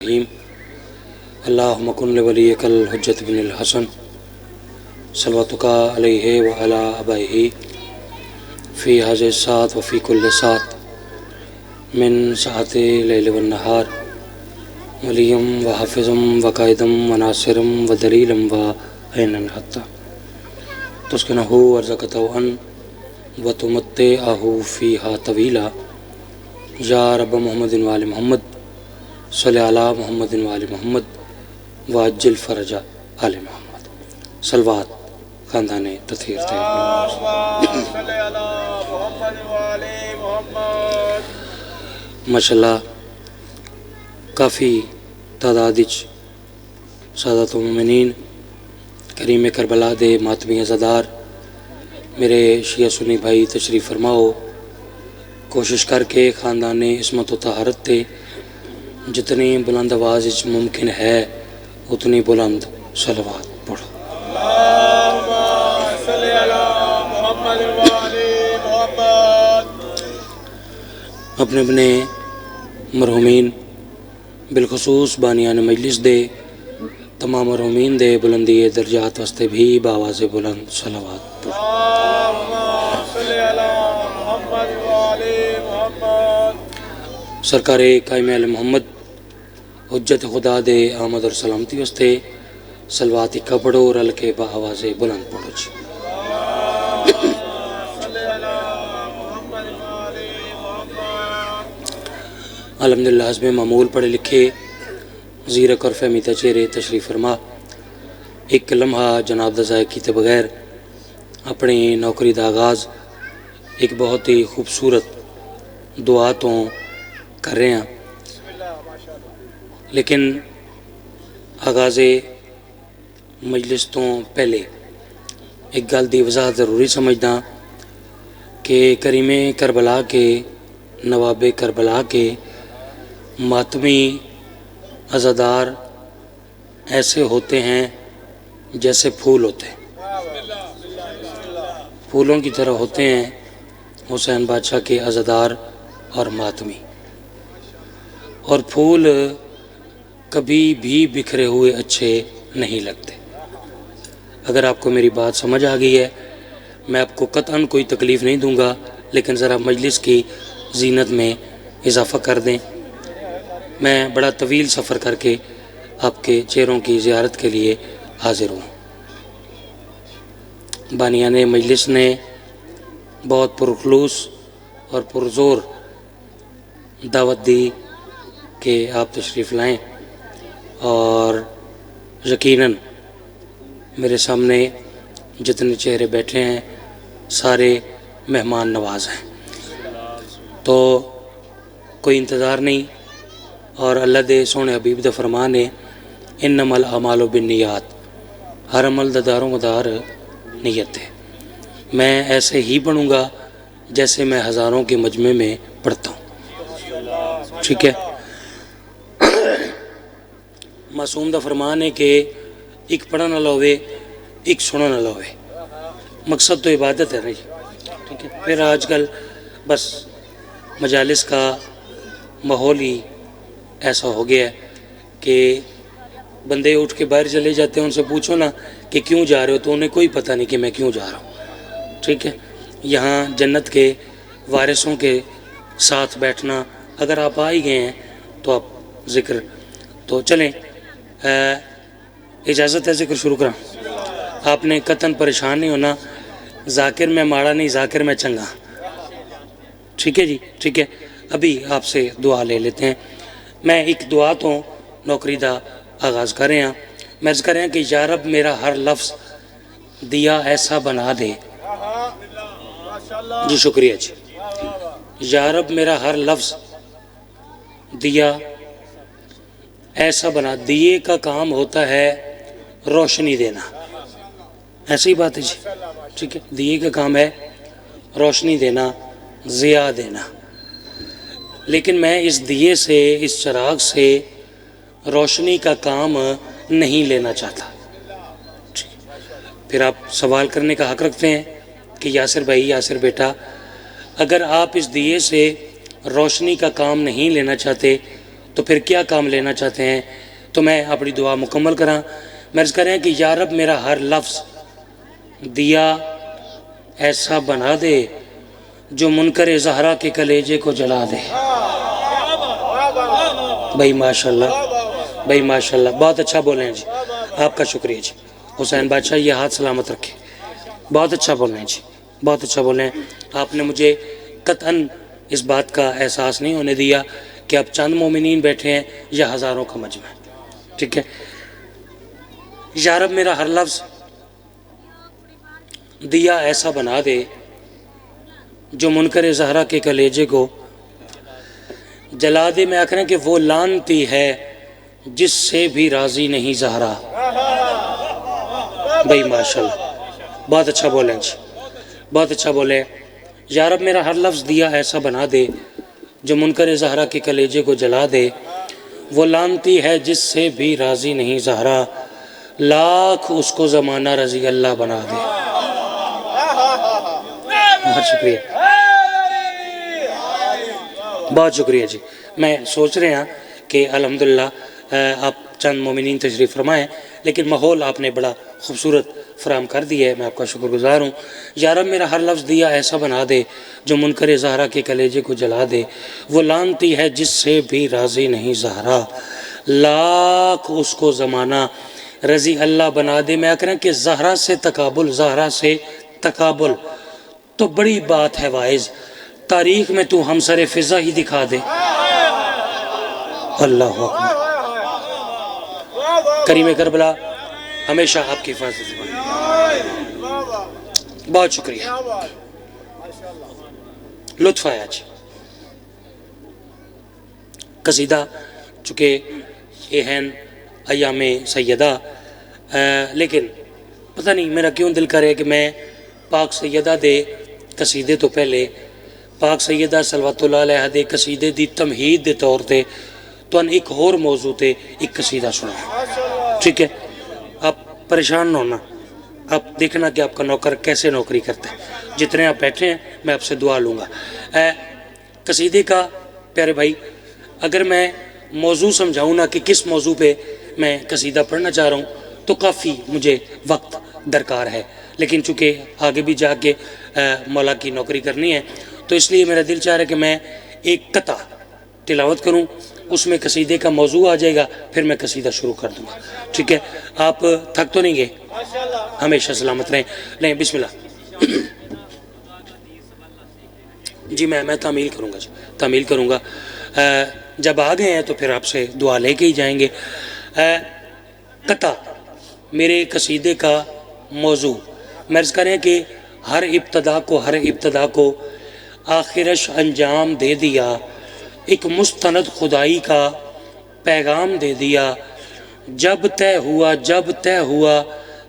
الرحیم اللہم کن لولیک الحجۃ بن الحسن صلواتک علیہ وعلی آبائہ فی ھذہ الساعۃ وفی کل ساعۃ من ساعۃ اللیل والنہار ولیم وحافظم وقائدم وناصرم ودلیلم وعینا حتی تسکنہ ورزقتہ وتمتعہ فیہا طویلا یا رب محمد وآل محمد صلی علی محمد وآل محمد وعجل فرج آل محمد صلوات خاندان تطہیر ماشاءاللہ کافی تعداد سادات مومنین کریم کربلا دے ماتمی عزادار میرے شیعہ سنی بھائی تشریف فرماؤ، کوشش کر کے خاندان عصمت و طہارت تے جتنی بلند آواز ممکن ہے اتنی بلند صلوات پڑھو۔ اللہم صلی علی محمد وآل محمد۔ اپنے اپنے مرحومین بالخصوص بانیان مجلس دے تمام مرحومین دے بلندی درجات واسطے بھی بآواز بلند صلوات پڑھو۔ اللہم صلی علی محمد وآل محمد۔ سرکار قائم علی محمد حجت خدا دے آمد اور سلامتی واسطے صلوات اکا پڑھو، رل کے بآواز بلند پڑھو جی۔ الحمدللہ حسب معمول پڑھے لکھے زیرک اور فہمیدہ چہرے تشریف فرما، ایک لمحہ جناب دا ضائع کیتے بغیر اپنی نوکری دا آغاز ایک بہت ہی خوبصورت دعا تو کر رہے ہیں، لیکن آغاز مجلس تو پہلے ایک گل دی وضاحت ضروری سمجھدا کہ کریم کربلا کے نواب کربلا کے ماتمی عزادار ایسے ہوتے ہیں جیسے پھول ہوتے ہیں، پھولوں کی طرح ہوتے ہیں حسین بادشاہ کے عزادار اور ماتمی، اور پھول کبھی بھی بکھرے ہوئے اچھے نہیں لگتے۔ اگر آپ کو میری بات سمجھ آ گئی ہے، میں آپ کو قطعاً کوئی تکلیف نہیں دوں گا، لیکن ذرا مجلس کی زینت میں اضافہ کر دیں۔ میں بڑا طویل سفر کر کے آپ کے چہروں کی زیارت کے لیے حاضر ہوں۔ بانیان مجلس نے بہت پرخلوص اور پرزور دعوت دی کہ آپ تشریف لائیں، اور یقیناً میرے سامنے جتنے چہرے بیٹھے ہیں سارے مہمان نواز ہیں، تو کوئی انتظار نہیں، اور اللہ دے سونے حبیب دا فرمان ہے انما الاعمال بالنیات، ہر عمل دا دار و مدار نیت ہے۔ میں ایسے ہی پڑھوں گا جیسے میں ہزاروں کے مجمع میں پڑھتا ہوں، ٹھیک ہے؟ معصوم دا فرمان ہے کہ ایک پڑھن والا ہوئے ایک سنن والا ہوئے، مقصد تو عبادت ہے نہیں، ٹھیک ہے؟ پھر آج کل بس مجالس کا ماحول ہی ایسا ہو گیا ہے کہ بندے اٹھ کے باہر چلے جاتے ہیں، ان سے پوچھو نا کہ کیوں جا رہے ہو تو انہیں کوئی پتہ نہیں کہ میں کیوں جا رہا ہوں، ٹھیک ہے؟ یہاں جنت کے وارثوں کے ساتھ بیٹھنا، اگر آپ آ ہی گئے ہیں تو آپ ذکر تو چلیں، اجازت ہے ذکر شروع کریں؟ آپ نے قطعاً پریشان نہیں ہونا، ذاکر میں ماڑا نہیں، ذاکر میں چنگا، ٹھیک ہے جی؟ ٹھیک ہے، ابھی آپ سے دعا لے لیتے ہیں۔ میں ایک دعا تو نوکری دا آغاز کر رہے ہیں، میں عرض کر رہے ہیں کہ یا رب میرا ہر لفظ دیا ایسا بنا دے، جی شکریہ جی، یا رب میرا ہر لفظ دیا ایسا بنا، دیے کا کام ہوتا ہے روشنی دینا، ایسی بات ہے جی، ٹھیک ہے؟ دیے کا کام ہے روشنی دینا، ضیاء دینا، لیکن میں اس دیے سے، اس چراغ سے روشنی کا کام نہیں لینا چاہتا۔ پھر آپ سوال کرنے کا حق رکھتے ہیں کہ یاسر بھائی، یاسر بیٹا، اگر آپ اس دیے سے روشنی کا کام نہیں لینا چاہتے تو پھر کیا کام لینا چاہتے ہیں؟ تو میں اپنی دعا مکمل کراں. میں عرض کریں کہ یا رب میرا ہر لفظ دیا ایسا بنا دے جو منکر زہرا کے کلیجے کو جلا دے. بھائی ماشاءاللہ، بھائی ماشاءاللہ، بہت اچھا بولے ہیں جی، آپ کا شکریہ جی. حسین بادشاہ یہ ہاتھ سلامت رکھے. بہت اچھا بولے ہیں جی، بہت اچھا بولے ہیں. آپ نے مجھے قطعاً اس بات کا احساس نہیں ہونے دیا کہ اب چند مومنین بیٹھے ہیں یا ہزاروں کا مجمع ہے. ٹھیک ہے. یا رب میرا ہر لفظ دیا ایسا بنا دے جو منکر زہرا کے کلیجے کو جلا دے. میں آخر کہ وہ لانتی ہے جس سے بھی راضی نہیں زہرا. بھائی ماشاءاللہ، بہت اچھا بولے جی، بہت اچھا بولے. یا رب میرا ہر لفظ دیا ایسا بنا دے جو منکر زہرا کے کلیجے کو جلا دے. وہ لانتی ہے جس سے بھی راضی نہیں زہرا، لاکھ اس کو زمانہ رضی اللہ بنا دے. بہت شکریہ، بہت شکریہ جی. میں سوچ رہے ہیں کہ الحمدللہ آپ چند مومنین تشریف فرمائیں، لیکن ماحول آپ نے بڑا خوبصورت فراہم کر دیا ہے. میں آپ کا شکر گزار ہوں. یا رب میرا ہر لفظ دیا ایسا بنا دے جو منکر زہرا کے کلیجے کو جلا دے. وہ لانتی ہے جس سے بھی راضی نہیں زہرا، لاکھ اس کو زمانہ رضی اللہ بنا دے. میں کہہ کہ زہرا سے تقابل، زہرا سے تقابل تو بڑی بات ہے واعظ. تاریخ میں تو ہم سر فضا ہی دکھا دے. اللہ اکبر. کریم کربلا ہمیشہ آپ کی حفاظت فرمائے. بہت شکریہ، لطف آیا جی. قصیدہ چونکہ یہ ہیں ایام سیدہ، لیکن پتہ نہیں میرا کیوں دل کرے کہ میں پاک سیدہ دے قصیدے تو پہلے پاک سیدہ صلوات اللہ علیہ دے قصیدے دی تمہید دے طور تے تو ان ایک اور موضوع تے ایک قصیدہ سنا. ٹھیک ہے، آپ پریشان نہ ہونا، آپ دیکھنا کہ آپ کا نوکر کیسے نوکری کرتا ہے. جتنے آپ بیٹھے ہیں میں آپ سے دعا لوں گا. قصیدے کا پیارے بھائی اگر میں موضوع سمجھاؤں نا کہ کس موضوع پہ میں قصیدہ پڑھنا چاہ رہا ہوں تو کافی مجھے وقت درکار ہے، لیکن چونکہ آگے بھی جا کے مولا کی نوکری کرنی ہے تو اس لیے میرا دل چاہ رہا ہے کہ میں ایک قطع تلاوت کروں، اس میں قصیدے کا موضوع آ جائے گا، پھر میں قصیدہ شروع کر دوں گا. ٹھیک ہے، آپ تھک تو نہیں گئے؟ ہمیشہ سلامت رہیں. لیں بسم اللہ. جی میں تعمیل کروں گا جی، تعمیل کروں گا. جب آ گئے ہیں تو پھر آپ سے دعا لے کے ہی جائیں گے. قطع میرے قصیدے کا موضوع میں عرض کریں کہ ہر ابتدا کو آخرش انجام دے دیا، ایک مستند خدائی کا پیغام دے دیا. جب طے ہوا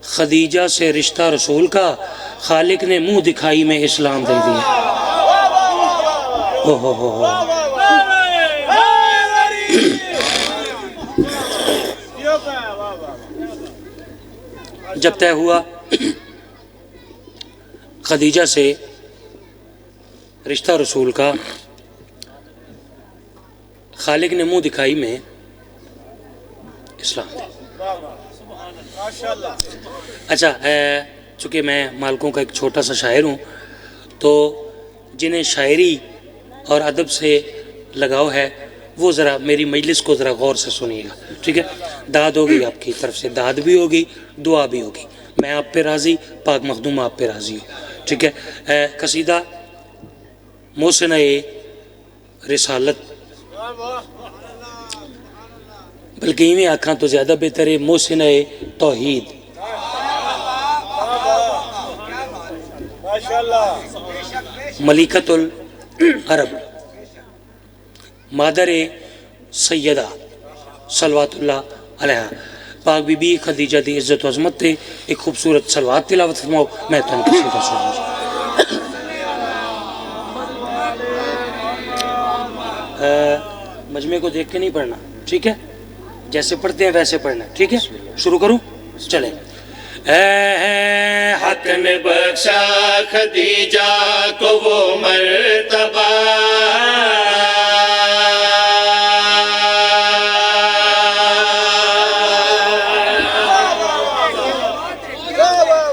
خدیجہ سے رشتہ رسول کا، خالق نے منہ دکھائی میں اسلام دے دیا. جب طے ہوا خدیجہ سے رشتہ رسول کا، خالق نے منہ دکھائی میں اسلام دے. اچھا، چونکہ میں مالکوں کا ایک چھوٹا سا شاعر ہوں تو جنہیں شاعری اور ادب سے لگاؤ ہے وہ ذرا میری مجلس کو ذرا غور سے سنیے گا. ٹھیک ہے، داد ہوگی آپ کی طرف سے، داد بھی ہوگی، دعا بھی ہوگی. میں آپ پہ راضی، پاک مخدوم آپ پہ راضی ہو. ٹھیک ہے. قصیدہ محسن رسالت، بلکہ ہی میں آکھاں تو زیادہ بہتر ہے محسن توحید. ملکۃ العرب، مادر سیدہ صلوات اللہ علیہ پاک بی بی خدیجہ دی عزت و عظمت تے ایک خوبصورت صلوات تلاوت فرماؤ. میں تو ان کی سیدہ سنوں. مجمع کو دیکھ کے نہیں پڑھنا، ٹھیک ہے؟ جیسے پڑھتے ہیں ویسے پڑھنا، ٹھیک ہے؟ شروع کروں؟ چلیں. اے حق نے بخشا خدیجہ کو وہ مرتبہ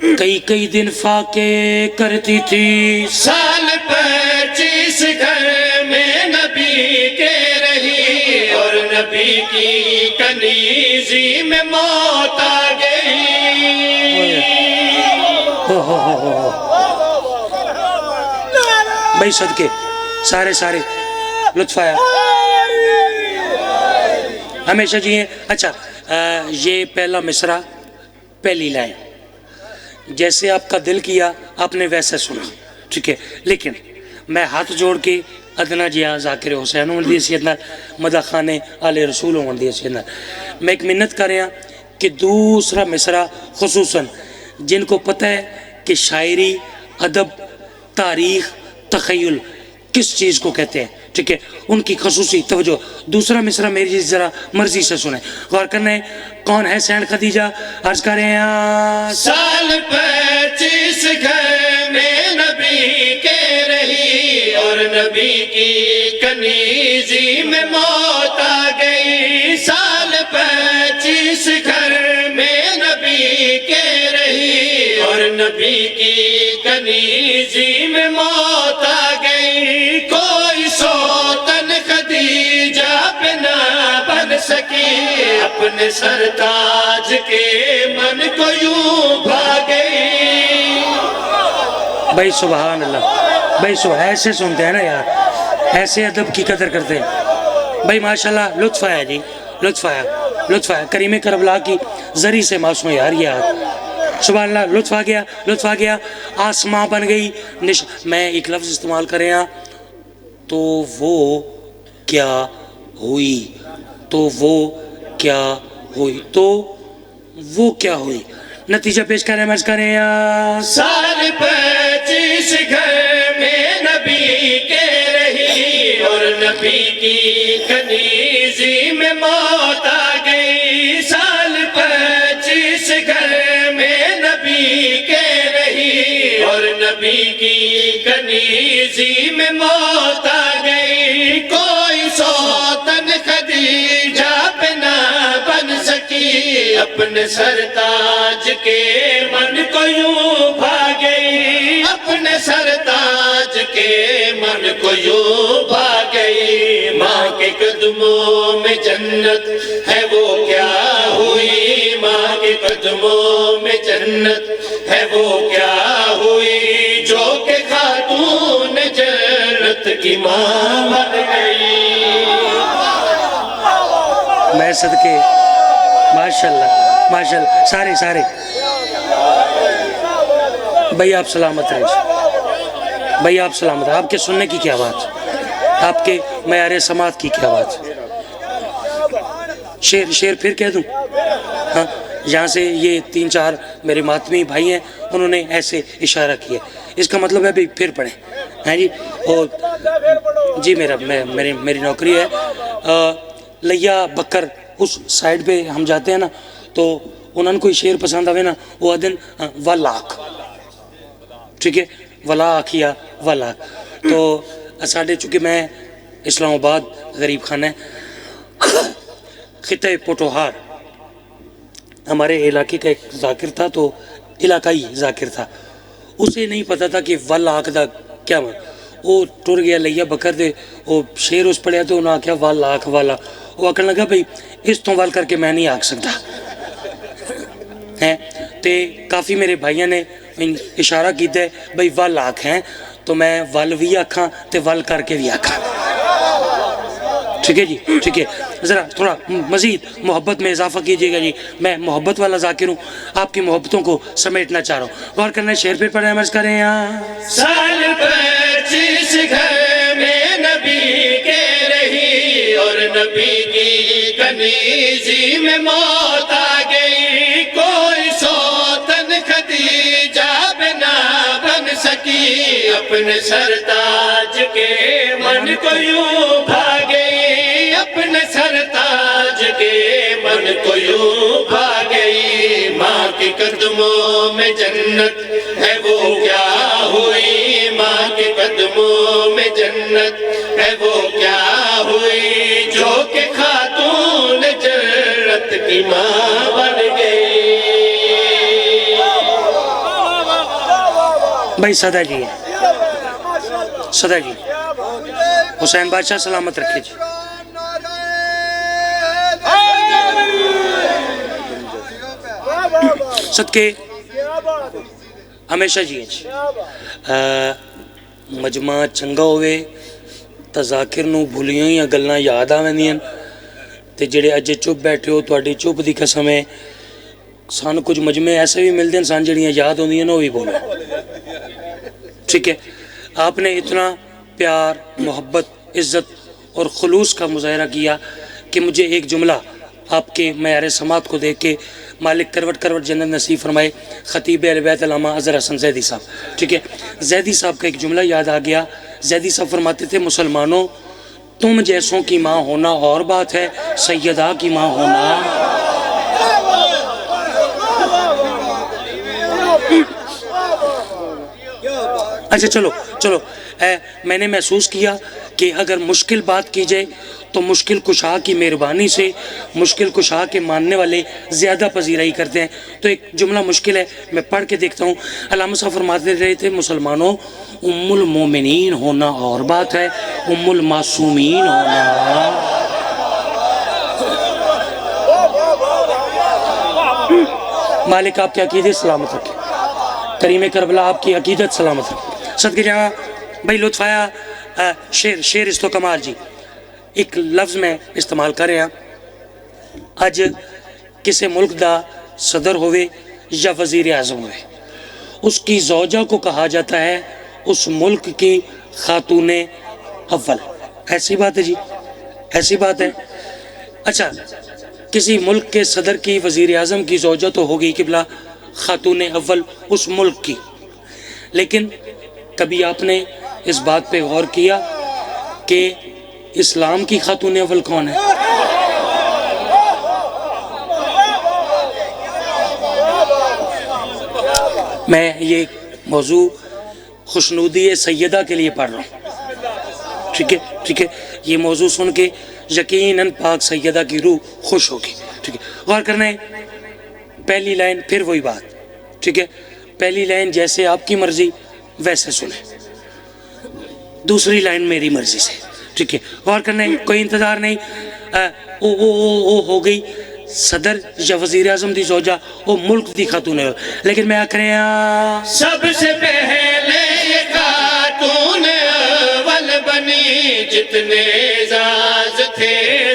کئی کئی دن فاقے کرتی تھی، سال 25 گھر میں نبی کے رہی، اور نبی کی کنیزی میں موت آ گئی۔ بھائی صدقے سارے لطف آیا، ہمیشہ جی ہیں۔ اچھا یہ پہلا مصرع، پہلی لائن، جیسے آپ کا دل کیا آپ نے ویسے سنا، ٹھیک ہے، لیکن میں ہاتھ جوڑ کے ادنا جیا ذاکر حسین ہوں دی سیدنا مدہ خانے آل رسول ہوں دی سیدنا، میں ایک منت کر رہا کہ دوسرا مصرع خصوصاً جن کو پتہ ہے کہ شاعری، ادب، تاریخ، تخیل کس چیز کو کہتے ہیں، ٹھیک ہے، ان کی خصوصی توجہ، دوسرا مصرع میری ذرا مرضی سے سنیں، غور کرنا ہے۔ کون ہے سین خدیجہ؟ عرض کریں ہیں، سال 25 گھر میں نبی کے رہی، اور نبی کی کنیزی میں موت آ گئی۔ سال 25 گھر میں نبی کے رہی، اور نبی کی کنیزی میں موت آ گئی۔ کوئی سوتن خدیجہ پہ نہ بن سکی، اپنے سرتاج کے من کو یوں بھا گئی۔ بھائی سبحان اللہ، بھائی ایسے سنتے ہیں نا یار، ایسے ادب کی قدر کرتے ہیں بھائی، ماشاءاللہ لطف آیا جی، لطف آیا کریم کربلا کی زری سے معصوم یار، یہ آپ سبحان اللہ، لطف آ گیا، آسماں بن گئی۔ میں ایک لفظ استعمال کریں ہاں، تو وہ کیا ہوئی، نتیجہ پیش کریں، مرض کریں یا سال 25 گھر میں نبی کے رہی، اور نبی کی کنیزی میں موت آ گئی۔ سال 25 گھر میں نبی کے رہی، اور نبی کی کنیزی میں موت آ گئی۔ کوئی سوتن خدیجہ پہ نہ بن سکی، اپنے سرتاج کے من کو یوں بھا گئی، اپنے سرتاج کے من کو یوں بھا گئی۔ ماں کے قدموں میں جنت ہے وہ کیا ہوئی، ماں کے قدموں میں جنت ہے وہ کیا ہوئی، جو کہ خاتون جنت کی ماں بن گئی۔ میں صدقے ماشاءاللہ سارے بھائی آپ سلامت رہے، بھائی آپ سلامت، آپ کے سننے کی کیا بات، آپ کے معیار سماعت کی کیا بات۔ شیر پھر کہہ دوں، ہاں یہاں سے یہ 3-4 میرے ماتمی بھائی ہیں، انہوں نے ایسے اشارہ کیا، اس کا مطلب ہے بھی پھر پڑھیں، ہیں جی۔ اور جی میری نوکری ہے لیا بکر، اس سائڈ پہ ہم جاتے ہیں نا، تو انہوں نے کوئی شیر پسند آوے نا، وہ آدن ولاک، ٹھیک ہے، ولاک یا ولاک۔ تو ساڑھے چونکہ میں اسلام آباد غریب خانہ خطہ پوٹوہار، ہمارے علاقے کا ایک ذاکر تھا، تو علاقائی ذاکر تھا، اسے نہیں پتا تھا کہ ولاک دا کیا مطلب، وہ ٹر گیا لیا بکر دے، وہ شیر اس پڑھیا تو انہوں نے کہا ولاک والا، وہ آکھن لگا بھئی اس تو وال کر کے میں نہیں آکھ سکتا ہیں، تے کافی میرے بھائیوں نے اشارہ کیتا ہے بھئی ول آکھ ہیں، تو میں ول بھی آکھاں تے ول کر کے بھی آکھاں، ٹھیک ہے جی، ٹھیک ہے، ذرا تھوڑا مزید محبت میں اضافہ کیجئے گا جی، میں محبت والا ذاکر ہوں، آپ کی محبتوں کو سمیٹنا چاہ رہا ہوں۔ غور کرنا ہے، شیر پہ پڑھیں، عرض کریں یہاں، سال 25 گھر میں نبی کے رہی، اور نبی کی کنیزی میں موت آ گئی۔ کوئی سوتن خدیجہ پہ نہ بن سکی، اپنے سرتاج کے من کو یوں بھا گئی، اپنے سرتاج کے من کو یوں بھا گئی۔ ماں کے قدموں میں جنت ہے وہ کیا ہوئی، ماں کے قدموں میں جنت ہے وہ کیا ہوئی، جو کہ خاتون جنت کی ماں بن گئی۔ بھائی صدا جی ہیں، صدا جی حسین بادشاہ سلامت رکھے جی. صدقے ہمیشہ جی ہیں جی. مجمع چنگا ہوئے تذاکر نو بھولیاں یا گلنا یاد آویں تے جڑے اجے چپ بیٹھے ہو تواڈی چپ دی قسم ہے سان کچھ مجمع ایسے بھی ملتے ہیں سان جڑیاں یاد ہوندیاں نہ بھی بولو. ٹھیک ہے، آپ نے اتنا پیار محبت عزت اور خلوص کا مظاہرہ کیا کہ مجھے ایک جملہ آپ کے معیار سماعت کو دیکھ کے مالک کروٹ کروٹ جنت نصیب فرمائے خطیب اہل بیت علامہ اظہر حسن زیدی صاحب. ٹھیک ہے، زیدی صاحب کا ایک جملہ یاد آ گیا. زیدی صاحب فرماتے تھے مسلمانوں تم جیسوں کی ماں ہونا اور بات ہے، سیدہ کی ماں ہونا. اچھا چلو میں نے محسوس کیا کہ اگر مشکل بات کی جائے تو مشکل کشا کی مہربانی سے مشکل کشا کے ماننے والے زیادہ پذیرائی کرتے ہیں. تو ایک جملہ مشکل ہے، میں پڑھ کے دیکھتا ہوں. علامہ صاحب فرماتے رہے تھے مسلمانوں ام المومنین ہونا اور بات ہے، ام المعصومین ہونا. مالک آپ کی عقیدت سلامت رکھے، کریم کربلا آپ کی عقیدت سلامت رکھے. صدقے جہاں بھائی لطف آیا. شیر اس تو کمال جی ایک لفظ میں استعمال کر رہے ہیں. اج کسی ملک دا صدر ہوئے یا وزیر اعظم ہوئے اس کی زوجہ کو کہا جاتا ہے اس ملک کی خاتون اول. ایسی بات ہے جی، ایسی بات ہے. اچھا کسی ملک کے صدر کی وزیر اعظم کی زوجہ تو ہوگی قبلہ خاتون اول اس ملک کی، لیکن کبھی آپ نے اس بات پہ غور کیا کہ اسلام کی خاتون اول کون ہے؟ میں یہ موضوع خوشنودی سیدہ کے لیے پڑھ رہا ہوں. ٹھیک ہے، یہ موضوع سن کے یقیناً پاک سیدہ کی روح خوش ہوگی. ٹھیک ہے، غور کرنا ہے. پہلی لائن پھر وہی بات. ٹھیک ہے، پہلی لائن جیسے آپ کی مرضی ویسے سنیں، دوسری لائن میری مرضی سے. ٹھیک ہے، غور کرنا ہے، کوئی انتظار نہیں. او ہو گئی صدر یا وزیر اعظم دی زوجہ او ملک دی خاتون ہے، لیکن میں آکھنے سب سے پہلے یہ خاتون اول بنی، جتنے اعزاز تھے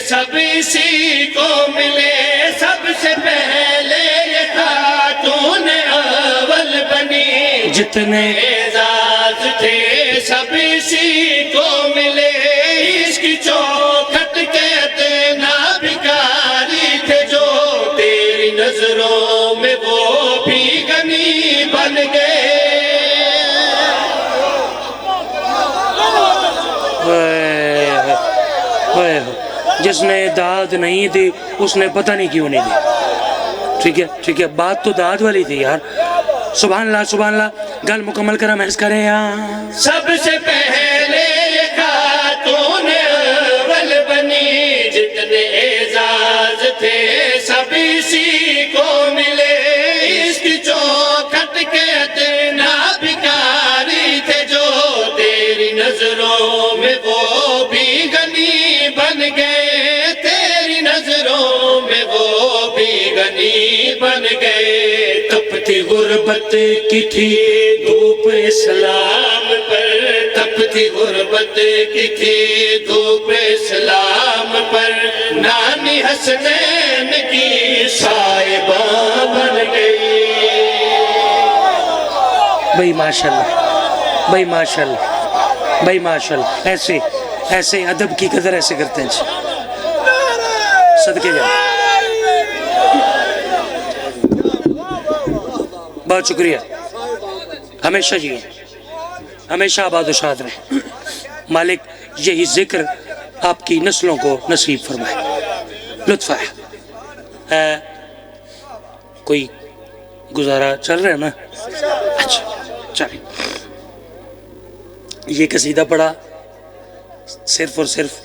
سب اسی کو ملے. سب سے پہلے یہ خاتون اول بنی، جتنے اعزاز تھے سب اسی کو ملے. اس کی چوکھٹ کے اتنا بھکاری تھے جو تیری نظروں میں وہ بھی غنی بن گئے. جس نے داد نہیں دی اس نے پتہ نہیں کیوں نہیں دی. ٹھیک ہے، بات تو داد والی تھی یار. سبحان اللہ سبحان اللہ. گل مکمل کرا محض کریں یہاں. سب سے پہلے یہ خاتون اول بنی، جتنے اعزاز تھے سب اسی کو ملے. اس کی چوکھٹ کے اتنا بھکاری تھے جو تیری نظروں میں وہ بھی غنی بن گئے. تیری نظروں میں وہ بھی غنی بن گئے. تپتی غربت کی تھی دھوپ اسلام پر، تپتی غربت کی تھی دھوپ اسلام پر، نانی حسنین کی صاحبہ بن گئی. بھائی ماشاءاللہ، بھائی ماشاءاللہ، بھائی ماشاءاللہ. ایسے ادب کی قدر ایسے کرتے ہیں جی. صدقے جاؤ، بہت شکریہ. ہمیشہ جی ہمیشہ آباد و شاد رہیں. مالک یہی ذکر آپ کی نسلوں کو نصیب فرمائے. لطف ہے کوئی گزارا چل رہا ہے نا؟ اچھا چلیں. یہ قصیدہ پڑھا صرف اور صرف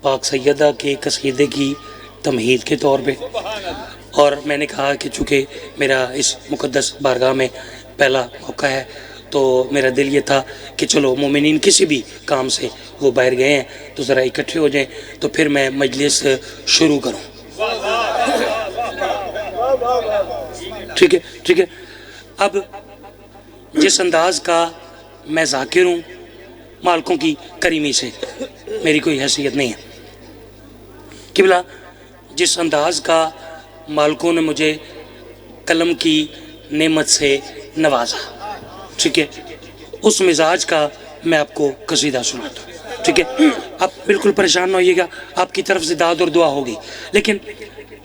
پاک سیدہ کے قصیدے کی تمہید کے طور پہ، اور میں نے کہا کہ چونکہ میرا اس مقدس بارگاہ میں پہلا موقع ہے تو میرا دل یہ تھا کہ چلو مومنین کسی بھی کام سے وہ باہر گئے ہیں تو ذرا اکٹھے ہو جائیں تو پھر میں مجلس شروع کروں. ٹھیک ہے ٹھیک ہے. اب جس انداز کا میں ذاکر ہوں مالکوں کی کریمی سے میری کوئی حیثیت نہیں ہے. قبلہ جس انداز کا مالکوں نے مجھے قلم کی نعمت سے نوازا، ٹھیک ہے، اس مزاج کا میں آپ کو قصیدہ سناتا ہوں. ٹھیک ہے. آپ بالکل پریشان نہ ہوئیے گا، آپ کی طرف سے داد اور دعا ہوگی، لیکن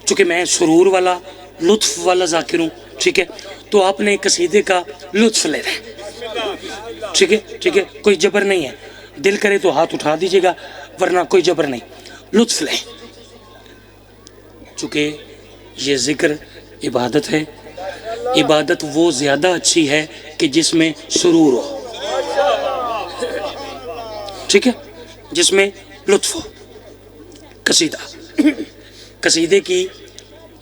چونکہ میں سرور والا لطف والا ذاکر ہوں، ٹھیک ہے، تو آپ نے قصیدے کا لطف لے رہے ہیں. ٹھیک ہے ٹھیک ہے. کوئی جبر نہیں ہے، دل کرے تو ہاتھ اٹھا دیجیے گا ورنہ کوئی جبر نہیں، لطف لیں. چونکہ یہ ذکر عبادت ہے، عبادت وہ زیادہ اچھی ہے کہ جس میں سرور ہو، ٹھیک ہے، جس میں لطف ہو. قصیدہ قصیدے کی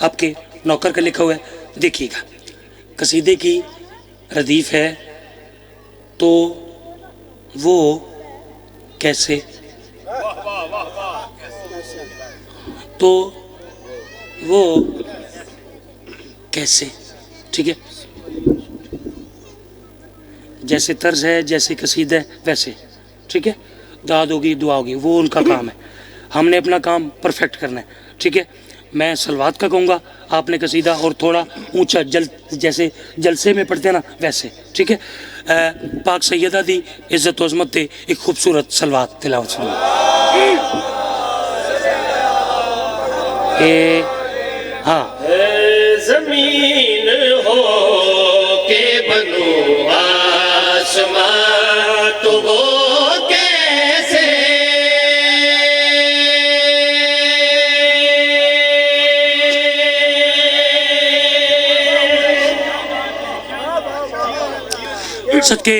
آپ کے نوکر کا لکھا ہوا ہے، دیکھیے گا. قصیدے کی ردیف ہے تو وہ کیسے، تو وہ کیسے، ٹھیک ہے، جیسے طرز ہے جیسے قصیدہ ہے ویسے، ٹھیک ہے. داد ہوگی دعا ہوگی وہ ان کا کام ہے، ہم نے اپنا کام پرفیکٹ کرنا ہے. ٹھیک ہے. میں سلوات کا کہوں گا، آپ نے قصیدہ اور تھوڑا اونچا جیسے جلسے میں پڑھتے ہیں نا ویسے. ٹھیک ہے. پاک سیدہ دی عزت و عظمت تے ایک خوبصورت سلوات تلاوت سنو. ہاں. زمین ہو کے بنو آسمان تو وہ کیسے، صدقے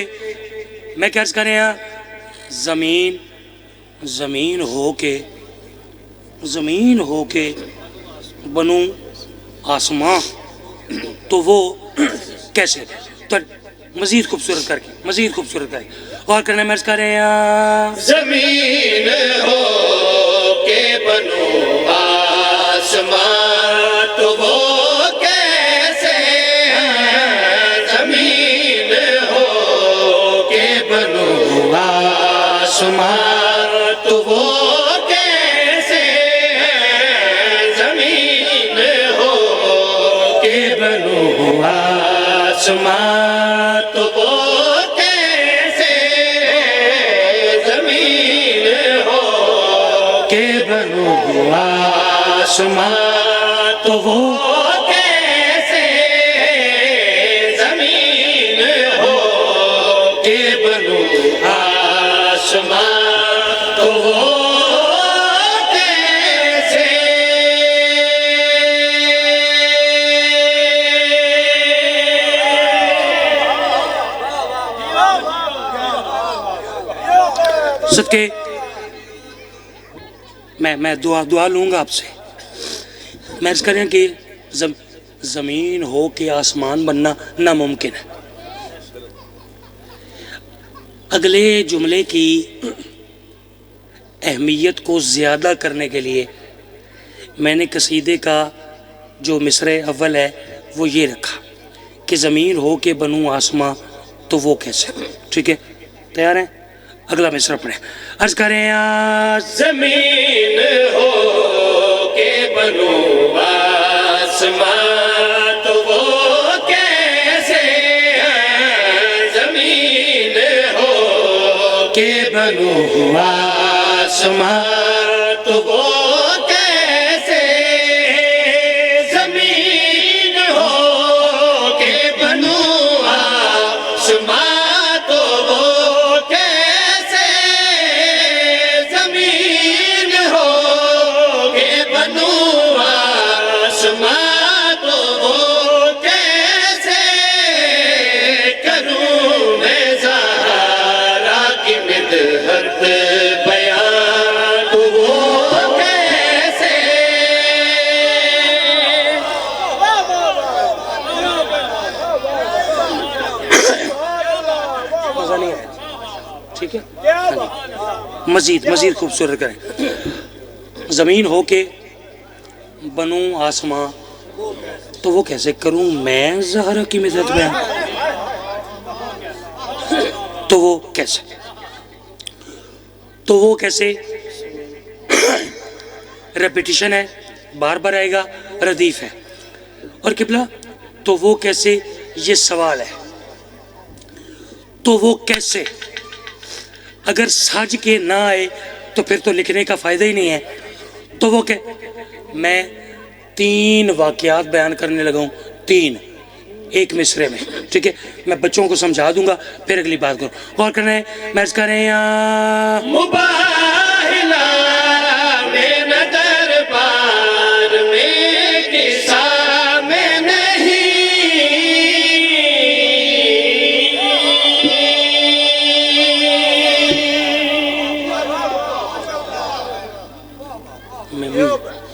میں کیا عرض کر رہے ہیں، زمین ہو کے بنو آسمان تو وہ کیسے. تو مزید خوبصورت کر کے اور کرنا میں عرض کر رہے ہیں، زمین ہو کے بنو آسمان تو وہ کیسے، زمین ہو کے بنو آسمان تو وہ کیسے، زمین ہو کے بنو آسمان تو وہ کیسے، زمین ہو کے بنو آسمان تو وہ کیسے، زمین ہو کے بنو آسمان تو وہ کیسے. صدقے میں دعا لوں گا آپ سے. میں عرض کر رہے ہیں کہ زمین ہو کے آسمان بننا ناممکن ہے. اگلے جملے کی اہمیت کو زیادہ کرنے کے لیے میں نے قصیدے کا جو مصرع اول ہے وہ یہ رکھا کہ زمین ہو کے بنوں آسماں تو وہ کیسے. ٹھیک ہے. تیار ہیں؟ اگلا مصرع پڑھیں. عرض کریں، زمین ہو کے بنو آسمان تو وہ کیسے، زمین ہو کے بنو آسمان تو وہ کیسے، زمین ہو کے بنو آسمان تو وہ کیسے، زمین ہو کے بنو آسمان تو وہ کیسے، کروں میں زہرا کی مدحت بیان تو وہ ٹھیک ہے ہاں جی مزید مزید خوبصورت کریں زمین ہو کے بنوں آسماں تو وہ کیسے کروں میں زہرا کی مدحت میں تو وہ کیسے ریپیٹیشن ہے بار بار آئے گا ردیف ہے اور قبلہ تو وہ کیسے یہ سوال ہے تو وہ کیسے اگر ساج کے نہ آئے تو پھر تو لکھنے کا فائدہ ہی نہیں ہے تو وہ کہ میں 3 واقعات بیان کرنے لگا ہوں 3 ایک مصرے میں ٹھیک ہے میں بچوں کو سمجھا دوں گا پھر اگلی بات کروں غور کرنا ہے میں اس کا رہے مباہلا میں نہ دربار میں قصہ میں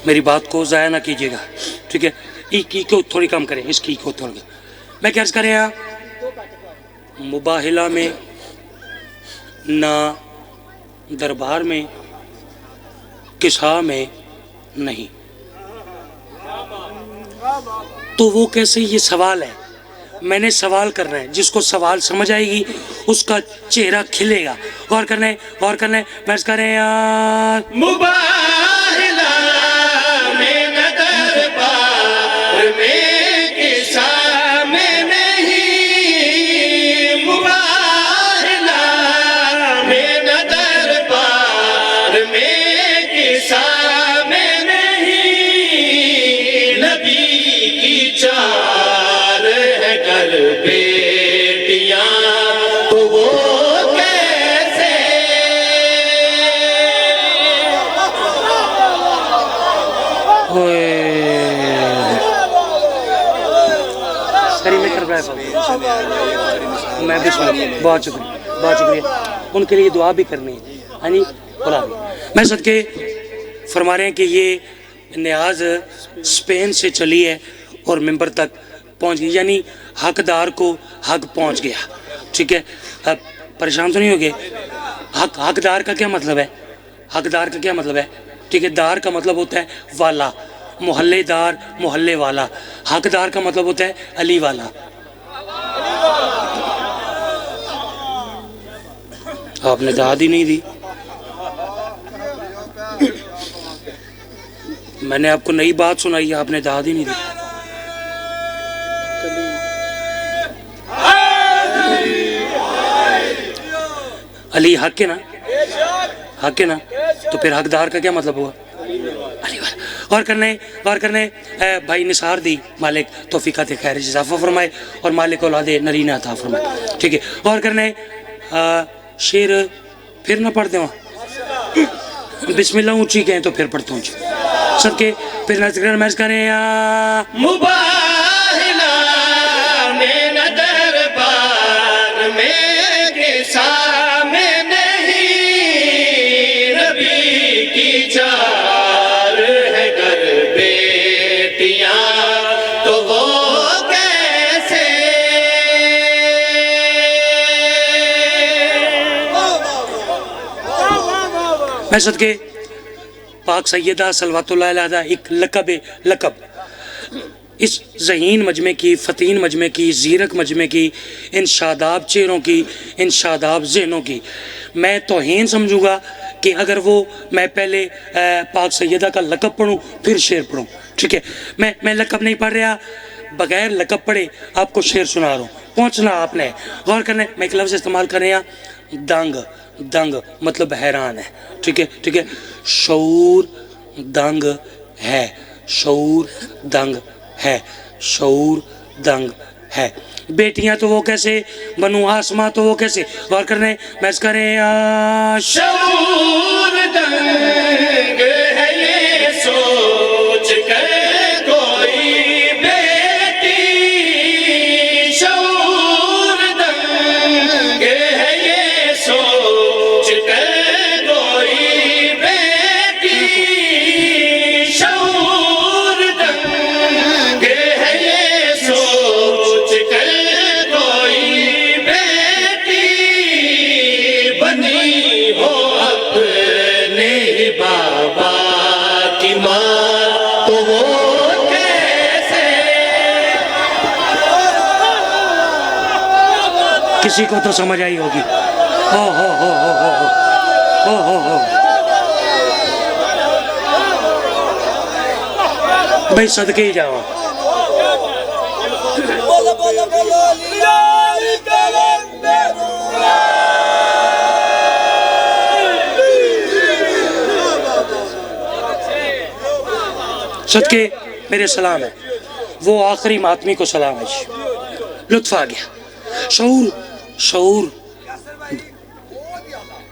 میری بات کو ضائع نہ کیجیے گا ٹھیک ہے ای کو تھوڑی کم کریں اس کی کو تھوڑی میں کیا عرض کر رہا مباہلہ میں نہ دربار میں قصہ میں نہیں تو وہ کیسے یہ سوال ہے میں نے سوال کرنا ہے جس کو سوال سمجھ آئے گی اس کا چہرہ کھلے گا غور کرنا ہے میں عرض کر رہے ہیں مباہلا میں نہ دربار میں قصہ میں نہیں مباہلا میں نہ دربار میں قصہ میں نہیں نبی کی چار ہے گھر بیٹیاں تو وہ میں بھی سنوں بہت شکریہ ان کے لیے دعا بھی کرنی ہے ہاں جی خدا بھی میں صدقے فرما رہے ہیں کہ یہ نیاز اسپین سے چلی ہے اور ممبر تک پہنچ گئی یعنی حقدار کو حق پہنچ گیا ٹھیک ہے اب پریشان تو نہیں ہوگے حقدار کا کیا مطلب ہے حقدار کا کیا مطلب ہے ٹھیک ہے دار کا مطلب ہوتا ہے والا محلے دار محلے والا حقدار کا مطلب ہوتا ہے علی والا آپ نے داد ہی نہیں دی میں نے آپ کو نئی بات سنائی آپ نے داد ہی نہیں دی علی حق ہے نا حق ہے نا تو پھر حقدار کا کیا مطلب ہوا علی والا غور کرنے بھائی نثار دی مالک توفیقات خیر اضافہ فرمائے اور مالک اولاد نرینہ عطا فرمائے ٹھیک ہے غور کرنے شعر پھر نہ پڑھتے ہوں بسم اللہ اونچی کہیں تو پھر پڑھتا ہوں سب کے پھر نظر محض کریں مباہلا میں نہ دربار میں قصہ میں نہیں نبی کی چار ہے گھر بیٹیاں تو وہ کیسے میں صدقے پاک سیدہ صلوات اللہ علیہ ایک لقب اس ذہین مجمع کی فتین مجمع کی زیرک مجمع کی ان شاداب چہروں کی ان شاداب ذہنوں کی میں توہین سمجھوں گا کہ اگر وہ میں پہلے پاک سیدہ کا لقب پڑھوں پھر شعر پڑھوں ٹھیک ہے میں لقب نہیں پڑھ رہا بغیر لقب پڑھے آپ کو شعر سنا رہا ہوں پہنچنا آپ نے غور کرنا میں ایک لفظ استعمال کر رہے ہیں دنگ مطلب حیران ہے ٹھیک ہے شعور دنگ ہے شعور دنگ ہے بیٹیاں تو وہ کیسے بنو آسماں تو وہ کیسے غور کرنے میں اس کریں شعور دنگ ہے یہ سوچ کر کوئی بیٹی شعور دنگ ہے یہ سوچ کر کوئی بیٹی شعور دنگ ہے یہ سوچ کر کوئی بیٹی کسی کو تو سمجھ آئی ہوگی. ہو ہو ہو ہو ہو ہو ہو ہو. بھائی صدقے ہی جاؤ. صدقے میرے سلام ہے. وہ آخری ماتمی کو سلام ہے جی. لطف آ گیا. شعور شعور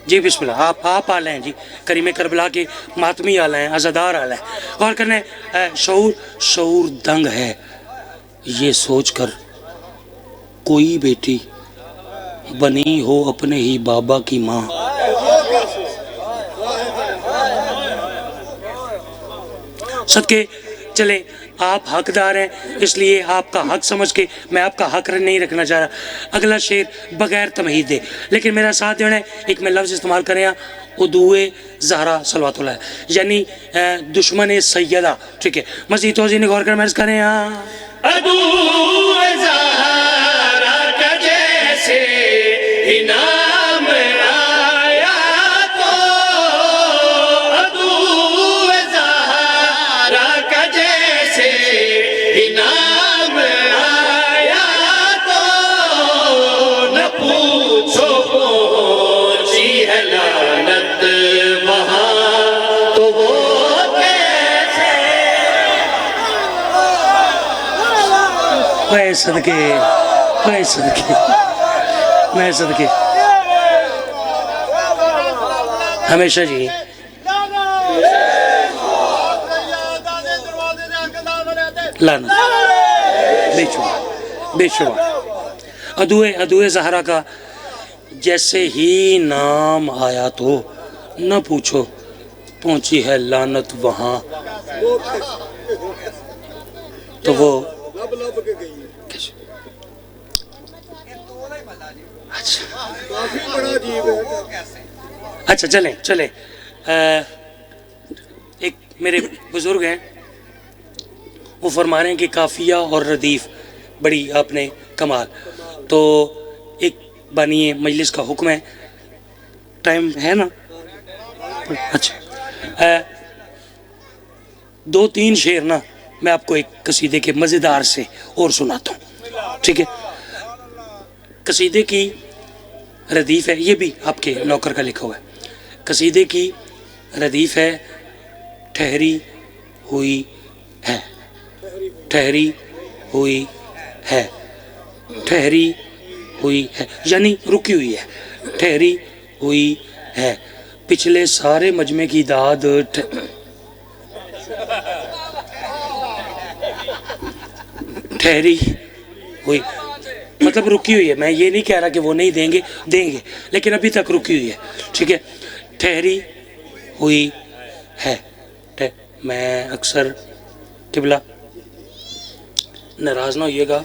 جی بسم اللہ. آپ آ لیں جی. کریم کربلا کے ماتمی آ لیں, عزادار آ لیں. غور کرنے شعور دنگ ہے یہ سوچ کر کوئی بیٹی بنی ہو اپنے ہی بابا کی ماں. صدقے چلے آپ حقدار ہیں, اس لیے آپ کا حق سمجھ کے میں آپ کا حق نہیں رکھنا چاہ رہا. اگلا شعر بغیر تمہید دے, لیکن میرا ساتھ دینا ہے. ایک میں لفظ استعمال کریں ادوئے زہرا صلوات اللہ, یعنی دشمن سیدہ. ٹھیک ہے, مزید توضیح غور کر مرض کریں. ادوئے زہرا کا جیسے انعام آیا تو, ادوئے زہرا کا جیسے انعام آیا تو, نہ پوچھو پہنچی ہے لعنت وہاں تو وہ کیسے. اے صدقے, اے صدقے, میں صدقے ہمیشہ جی. لعنت بے شمار بے شمار. ادوئے زہرا کا جیسے ہی نام آیا تو نہ پوچھو پہنچی ہے لعنت وہاں تو وہ. اچھا چلیں ایک میرے بزرگ ہیں, وہ فرما رہے ہیں کہ قافیہ اور ردیف بڑی آپ نے کمال. تو ایک بانی مجلس کا حکم ہے, ٹائم ہے نا؟ اچھا 2-3 شعر نا میں آپ کو ایک قصیدے کے مزیدار سے اور سناتا ہوں. ٹھیک ہے, قصیدے کی ردیف ہے, یہ بھی آپ کے نوکر کا لکھا ہوا ہے. قصیدے کی ردیف ہے ٹھہری ہوئی ہے, ٹھہری ہوئی ہے, ٹھہری ہوئی ہے, یعنی رکی ہوئی ہے, ٹھہری ہوئی ہے. پچھلے سارے مجمع کی داد ٹھہری ہوئی, مطلب رکی ہوئی ہے. میں یہ نہیں کہہ رہا کہ وہ نہیں دیں گے, لیکن ابھی تک رکی ہوئی ہے. ٹھیک ہے, ٹھہری ہوئی ہے. میں اکثر قبلہ ناراض نہ ہوئیے گا,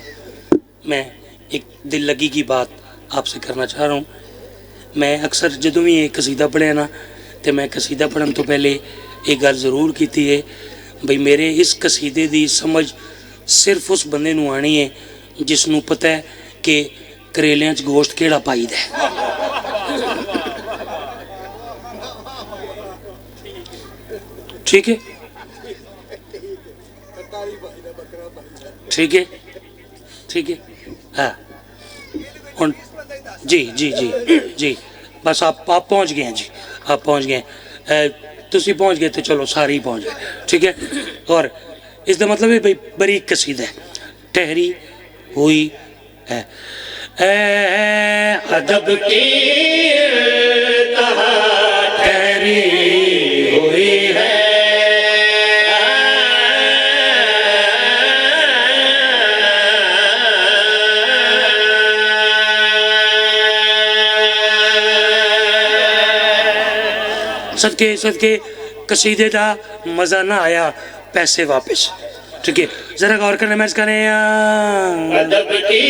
میں ایک دل لگی کی بات آپ سے کرنا چاہ رہا ہوں. میں اکثر جدوں بھی ایک قصیدہ پڑھے نا تو میں قصیدہ پڑھن تو پہلے ایک گل ضرور کیتی ہے بھئی میرے اس قصیدے دی سمجھ صرف اس بندے نو آنی ہے جس نو پتہ ہے کہ کریلیاں چ گوشت کیڑا پائی دے. ٹھیک ہے, ٹھیک ہے, ٹھیک ہے. ہاں جی بس آپ پہنچ گئے ہیں جی, آپ پہنچ گئے ہیں. تسی پہنچ گئے تو چلو سارے ہی پہنچ گئے. ٹھیک ہے, اور اس کا مطلب ہے بھئی بریک قصیدہ ہے, ٹھہری ہوئی ہے. اے ادب کی انتہا ٹھہری ہوئی ہے, صدقے قصیدے دا مزہ نہ آیا پیسے واپس. ٹھیک ہے, ذرا غور کرنے میں اس کریں. ادب کی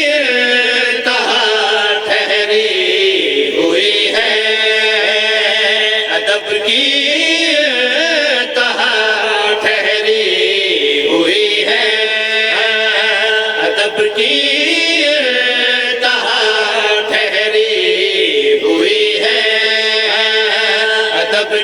انتہا ٹھہری ہوئی ہے, ادب کی انتہا ٹھہری ہوئی ہے, ادب کی انتہا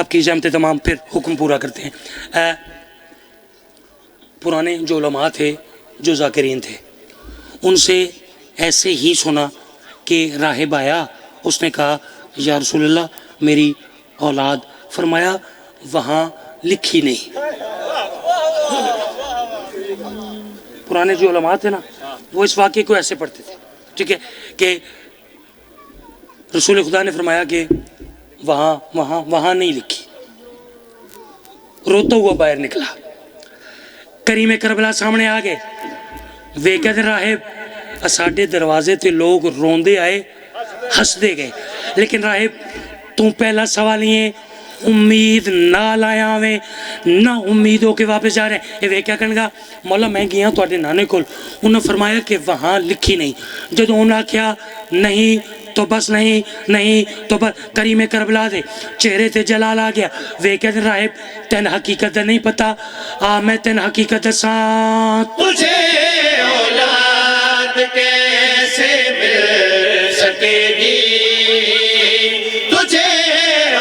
آپ کی زحمت تمام پھر حکم پورا کرتے ہیں۔ پرانے جو علماء تھے، جو ذاکرین تھے، ان سے ایسے ہی سنا کہ راہب آیا، اس نے کہا یا رسول اللہ میری اولاد، فرمایا وہاں لکھی نہیں۔ پرانے جو علماء تھے نا وہ اس واقعے کو ایسے پڑھتے تھے، ٹھیک ہے، کہ رسول خدا نے فرمایا کہ وہاں وہاں وہاں نہیں لکھی۔ روتا ہوا باہر نکلا، کریم کربلا سامنے آ گئے، ویکھیا تے راہب ساڈے دروازے تے لوگ روندے آئے، ہسدے گئے، لیکن راہب تو پہلا سوال یہ امید نہ لایا ہوئے، نہ امید ہو کے واپس جا رہے ہیں۔ یہ ویکھیا کہنے گا مولا میں گیا تواڈے نانے کول، انہوں نے فرمایا کہ وہاں لکھی نہیں۔ جدوں انہوں نے کہا نہیں تو بس نہیں، نہیں تو بس، کریم کربلا دے چہرے تے جلال آ گیا، ویکھیا تے راہب تین حقیقت نہیں پتا، میں تین حقیقت دساں، تجھے اولاد کیسے مل سکے گی، تجھے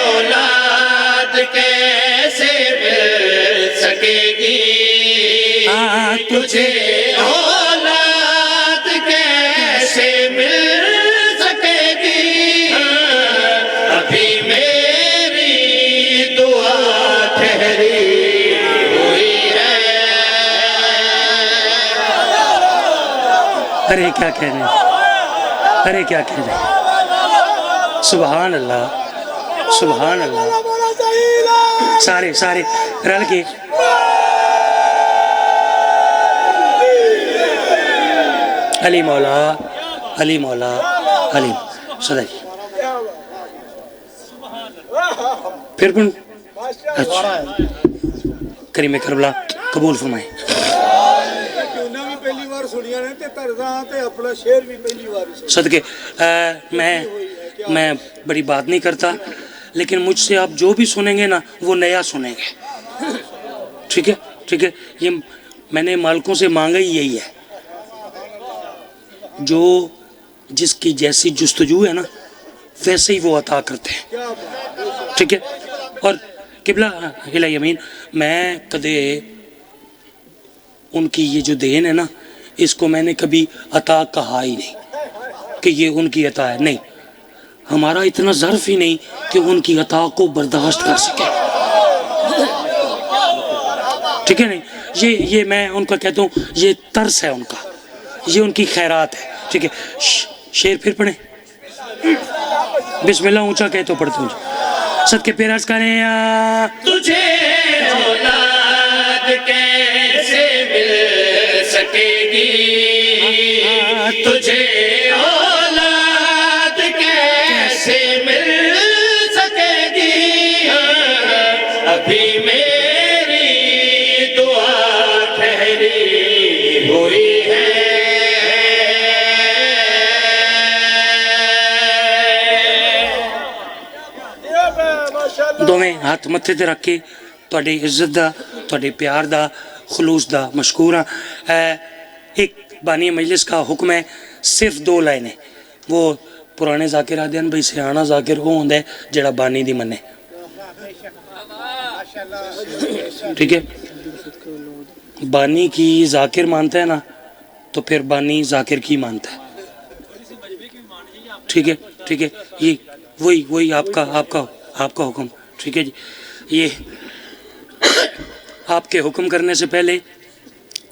اولاد کیسے مل سکے گی، تجھے اولاد کیسے مل سکے گی، ابھی میری دعا ٹھہری ہوئی ہے۔ ارے کیا کہہ رہے ہیں، ارے کیا کہہ رہے ہیں، سبحان اللہ سبحان اللہ، سارے سارے رل کے علی مولا علی مولا علی صدا جی پھر کن اچھا کریم کربلا قبول فرمائیں۔ صدقے میں بڑی بات نہیں کرتا، لیکن مجھ سے آپ جو بھی سنیں گے نا وہ نیا سنیں گے، ٹھیک ہے ٹھیک ہے، یہ میں نے مالکوں سے مانگا ہی یہی ہے، جو جس کی جیسی جستجو ہے نا ویسے ہی وہ عطا کرتے ہیں، ٹھیک ہے۔ اور قبلہ الہ یمین، میں کدے ان کی یہ جو دین ہے نا اس کو میں نے کبھی عطا کہا ہی نہیں کہ یہ ان کی عطا ہے، نہیں، ہمارا اتنا ظرف ہی نہیں کہ ان کی عطا کو برداشت کر سکے، ٹھیک ہے، نہیں، یہ میں ان کا کہتا ہوں یہ ترس ہے ان کا، یہ ان کی خیرات ہے، ٹھیک ہے۔ شیر پھر پڑھیں، بسم اللہ اونچا کہہ تو پڑھتا ہوں، صدقے پیر عرض کریں تجھے اولاد کیسے مل سکے گی، تجھے اولاد کیسے مل سکے گی، ابھی میری دعا ٹھہری ہوئی ہے۔ دوویں ہاتھ متھے تے رکھ کے تواڈی عزت دا، تواڈے پیار دا، خلوص دا مشکور ہاں۔ ایک بانی مجلس کا حکم ہے، صرف 2 لائنیں، وہ پرانے ذاکر آدھے ہیں بھئی سیانا ذاکر وہ ہوندہ ہے جڑا بانی دی منے، ٹھیک ہے، بانی کی ذاکر مانتا ہے نا تو پھر بانی ذاکر کی مانتا ہے، ٹھیک ہے ٹھیک ہے، یہ وہی آپ کا حکم، ٹھیک ہے جی۔ یہ آپ کے حکم کرنے سے پہلے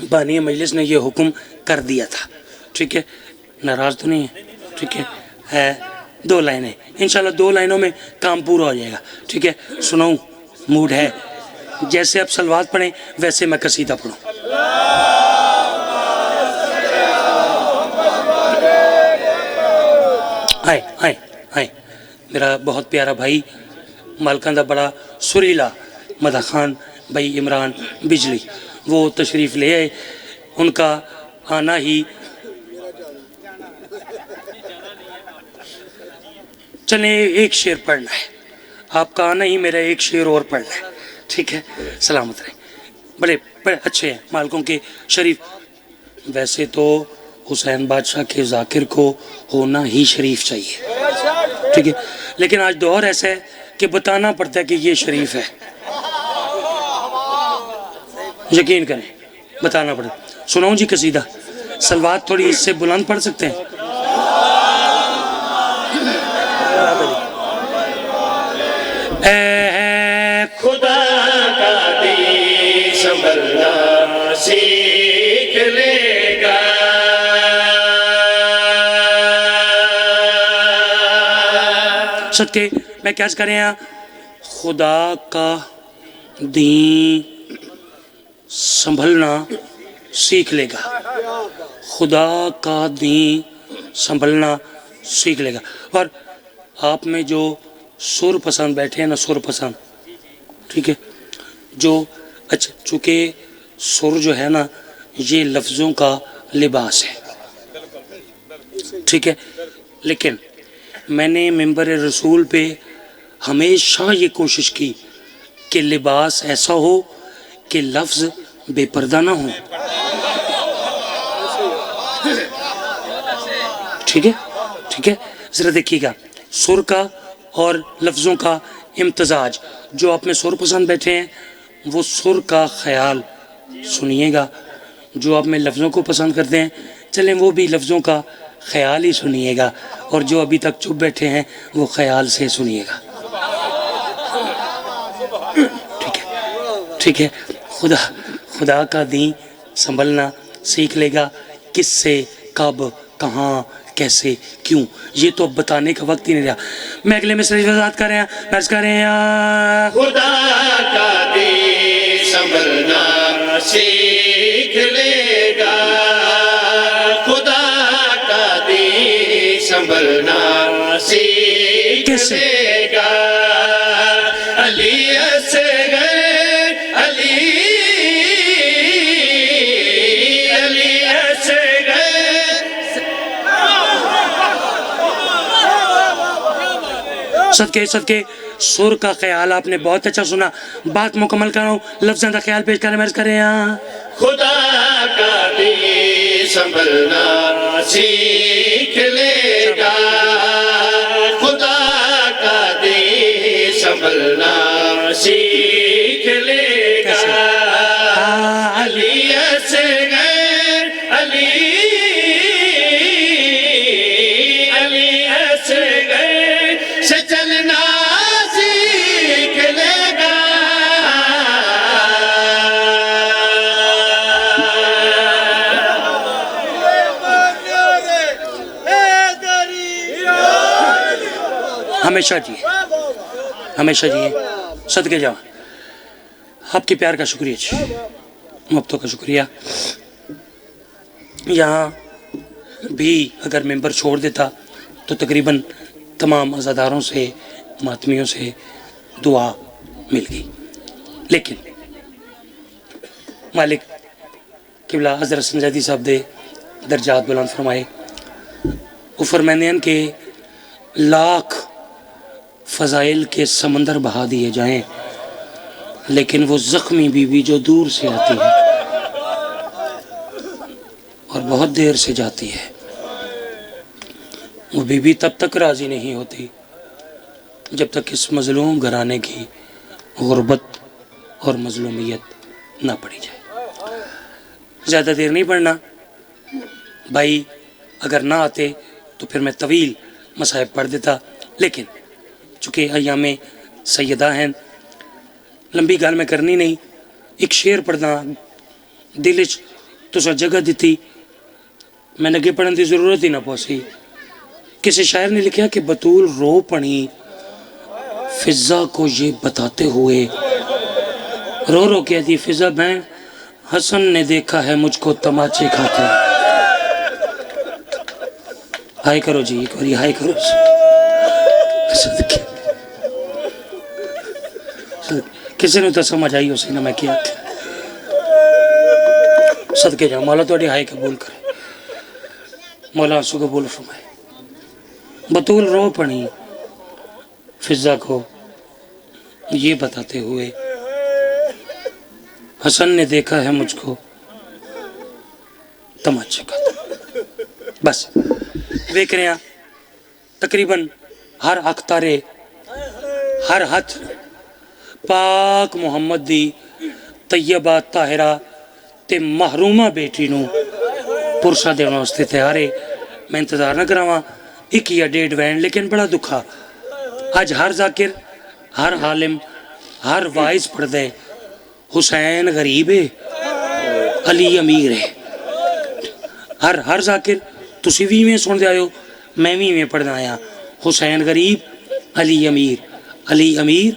بانی مجلس نے یہ حکم کر دیا تھا، ٹھیک ہے، ناراض تو نہیں ہے، ٹھیک ہے، 2 لائنیں انشاءاللہ، 2 لائنوں میں کام پورا ہو جائے گا، ٹھیک ہے۔ سناؤں، موڈ ہے، جیسے آپ سلوات پڑھیں ویسے میں قصیدہ پڑھوں۔ آئے میرا بہت پیارا بھائی مالکان دا بڑا سریلا مدح خان بھائی عمران بجلی، وہ تشریف لے آئے، ان کا آنا ہی، چلیں ایک شعر پڑھنا ہے، آپ کا آنا ہی میرا ایک شعر اور پڑھنا ہے، ٹھیک ہے، سلامت رہیں، بڑے اچھے ہیں مالکوں کے شریف، ویسے تو حسین بادشاہ کے ذاکر کو ہونا ہی شریف چاہیے، ٹھیک ہے، لیکن آج دور ایسا ہے کہ بتانا پڑتا ہے کہ یہ شریف ہے. یقین کریں بتانا پڑتا ہے. سناؤں جی قصیدہ؟ سلوات تھوڑی اس سے بلند پڑھ سکتے ہیں؟ اے خدا کا دین سنبھلنا سیکھ لے گا. صدقے میں کیا کر رہے ہیں؟ خدا کا دین سنبھلنا سیکھ لے گا. خدا کا دین سنبھلنا سیکھ لے گا. اور آپ میں جو سر پسند بیٹھے ہیں نا، سر پسند، ٹھیک ہے، جو اچھا چونکہ سر جو ہے نا یہ لفظوں کا لباس ہے، ٹھیک ہے، لیکن میں نے منبر رسول پہ ہمیشہ یہ کوشش کی کہ لباس ایسا ہو کہ لفظ بے پردہ نہ ہو. ٹھیک ہے، ٹھیک ہے. ذرا دیکھیے گا سر کا اور لفظوں کا امتزاج. جو آپ میں سر پسند بیٹھے ہیں وہ سر کا خیال سنیے گا، جو آپ میں لفظوں کو پسند کرتے ہیں چلیں وہ بھی لفظوں کا خیال ہی سنیے گا، اور جو ابھی تک چپ بیٹھے ہیں وہ خیال سے سنیے گا. ٹھیک ہے، ٹھیک ہے. خدا کا دین سنبھلنا سیکھ لے گا. کس سے، کب، کہاں، کیسے، کیوں، یہ تو اب بتانے کا وقت ہی نہیں رہا. میں اگلے مصرعے کی وضاحت کر رہے ہیں، درج کر رہے ہیں. خدا کا دین سنبھلنا سیکھ لے گا. خدا کا دین سنبھلنا سیکھ لے گا. علی اصغر علی اصغر. صدقے صدقے سر کا خیال آپ نے بہت اچھا سنا. بات مکمل کر رہا ہوں، لفظوں کا خیال پیش کرنے میں عرض کر رہے ہیں. خدا کا دین سنبھلنا سیکھ لے گا. خدا کا دین سنبھلنا سیکھ لے گا. علی اصغر علی اصغر سے چلنا سیکھ لے گا. ہمیشہ جیے، ہمیشہ جیے. صدقے جاؤ. آپ کے پیار کا شکریہ جی، محبتوں کا شکریہ. یہاں بھی اگر ممبر چھوڑ دیتا تو تقریباً تمام عزاداروں سے، ماتمیوں سے دعا مل گئی. لیکن مالک قبلہ حضرت سنجادی صاحب دے درجات بلند فرمائے. وہ فرمانے ہیں کہ لاکھ فضائل کے سمندر بہا دیے جائیں لیکن وہ زخمی بیوی جو دور سے آتی ہے اور بہت دیر سے جاتی ہے، وہ بیوی تب تک راضی نہیں ہوتی جب تک اس مظلوم گھرانے کی غربت اور مظلومیت نہ پڑی جائے. زیادہ دیر نہیں پڑھنا بھائی، اگر نہ آتے تو پھر میں طویل مصائب پڑھ دیتا، لیکن چونکہ ایام سیدہ ہیں لمبی گال میں کرنی نہیں. ایک شعر پڑھنا دل وچ تساں جگہ دیتی، میں نے اگے پڑھن دی ضرورت ہی نہ پوسی. کسی شاعر نے لکھا کہ بطول رو پڑھی فضا کو یہ بتاتے ہوئے، رو رو کہہ دی فضا بہن حسن نے دیکھا ہے مجھ کو تماچے کھاتے. ہائے کرو جی، ایک باری ہائے کرو. کسی نے تو سمجھ آئی اسی نے میں کیا. صدقے جاؤ، مولا تھوڑی ہائے قبول کرے، مولا آنسو قبول فرمائے. بطول رو پڑھی فضا کو یہ بتاتے ہوئے، حسن نے دیکھا ہے مجھ کو تماچے کھاتے. بس ویکھ رہے ہیں تقریباً ہر اختارے ہر ہاتھ پاک محمد دی طیبہ طاہرہ تے محرومہ بیٹی نو پرسہ دینا واسطے تیار ہے. میں انتظار نہ کراواں 1 یا 1.5 وین، لیکن بڑا دکھا آج ہر ذاکر، ہر عالم، ہر وائز پڑھ دے حسین غریب ہے، علی امیر ہے. ہر ذاکر تسی بھی میں سن دے آئیو، میں بھی میں پڑھنا آیا حسین غریب علی امیر، علی امیر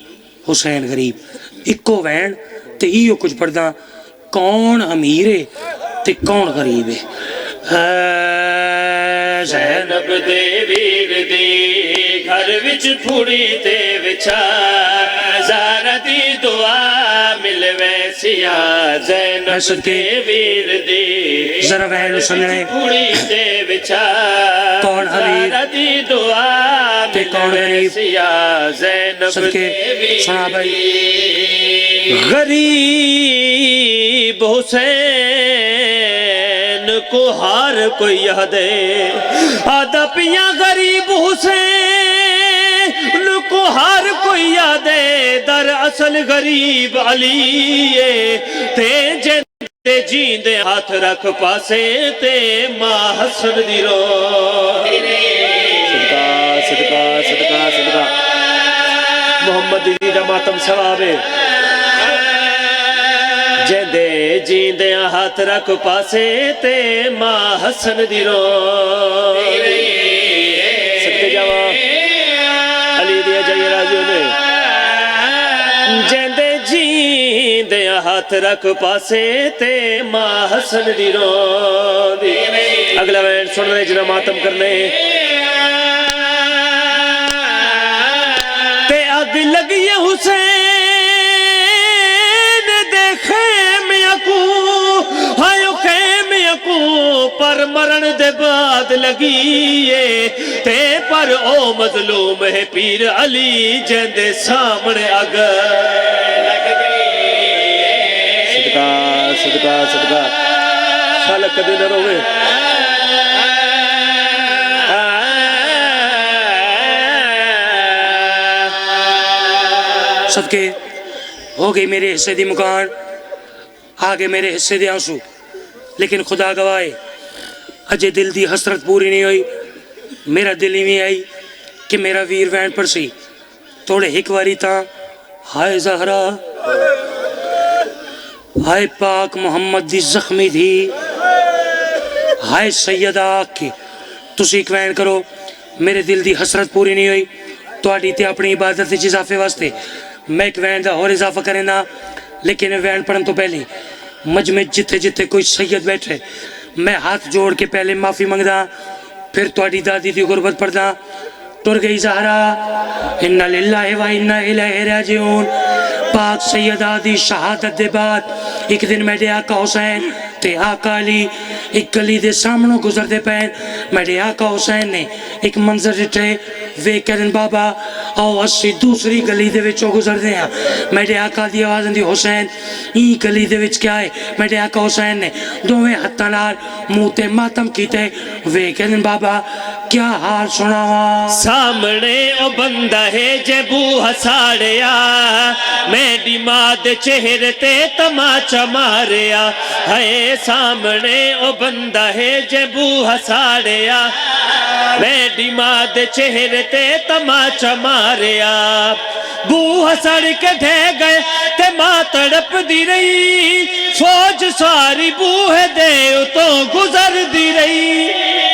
حسین غریب. اکو وین تے ایو کچھ پڑھدا کون امیر ہے تے کون غریب ہے. زینب دے ویر دی گھر وچ پھوڑی تے وچھا زہرا دی دعا ملوے سیا. زینب دے ویر دی ذرا وین سننے پھوڑی تے وچھا کون امیر زہرا دی دعا تے کون ملوے غریب. سیا. زینب صدقے دے سنا بھائی. غریب حسین کو ہار کوئی یاد ہے آدھا پیا غریب حسین کو ہار کوئی یاد ہے. در اصل غریب علی تے جے جیندے ہاتھ رکھ پاسے تے ماں حسن دی رو. صدقہ صدقہ صدقہ صدقہ محمد دی دا ماتم ثواب ہے. جیندے جیندے ہاتھ رکھ پاسے تے ماں حسن دی رو. صدقے جاواں علی دیا جائیے راضیوں نے. جیندے جیندے ہاتھ رکھ پاسے تے ماں حسن دی رو. اگلا وین سن رہے جنہ ماتم کرنے تے اگ لگی حسین پر مرن دے بعد لگیے تے پر او مظلوم ہے پیر علی جیندے سامنے اگ لگ گئی. صدقہ صدقہ صدقہ خالق کدی نہ روے. صدقے ہو گئی میرے حصے دی مکان، آگے میرے حصے دی آنسو، لیکن خدا گواہے اجے دل دی حسرت پوری نہیں ہوئی. میرا دل ہی میں آئی کہ میرا ویر وین پر سی توڑے ایک واری تاں ہائے زہرا ہائے پاک محمد دی زخمی تھی ہائے سیدہ کی تسی ایک وین کرو. میرے دل دی حسرت پوری نہیں ہوئی تو آڈی تے اپنی عبادت دی اضافے واسطے میں ایک وین دا اور اضافہ کریں نا. لیکن وین پڑھن تو پہلے مجمع جتے جتے کوئی سید بیٹھے میں ہاتھ جوڑ کے پہلے معافی منگدا، پھر تواڈی دادی دی غربت پڑھدا. ٹر گئی زہرا انا للہ و انا الیہ راجعون. پاک سیدہ دی شہادت دے بعد ایک دن میرے آقا حسین تے آقا علی ایک گلی دے سامنوں گزر دے پین. میرے آقا حسین نے ایک منظر ڈٹھے وے کرن بابا آؤ اسی دوسری گلی دے وچوں گزر دے ہیں. میرے آقا دی آواز دی حسین این گلی دے وچ کیا ہے. میرے آقا حسین نے دوویں ہتھاں نال منہ تے ماتم کیتے وے کرن بابا کیا حال سناواں. سامنے او بندہ ہے جے بو ہساڑیا میری ماں دے چہرے تے تماچا ماریا. ہے سامنے او بندہ ہے جے بو ہساڑیا میری ماں دے چہرے تے تماچا ماریا. بو ہساڑ کے ڈھے گئے تے ماں تڑپ دی رہی فوج ساری بوہ دے تو گزر دی رہی.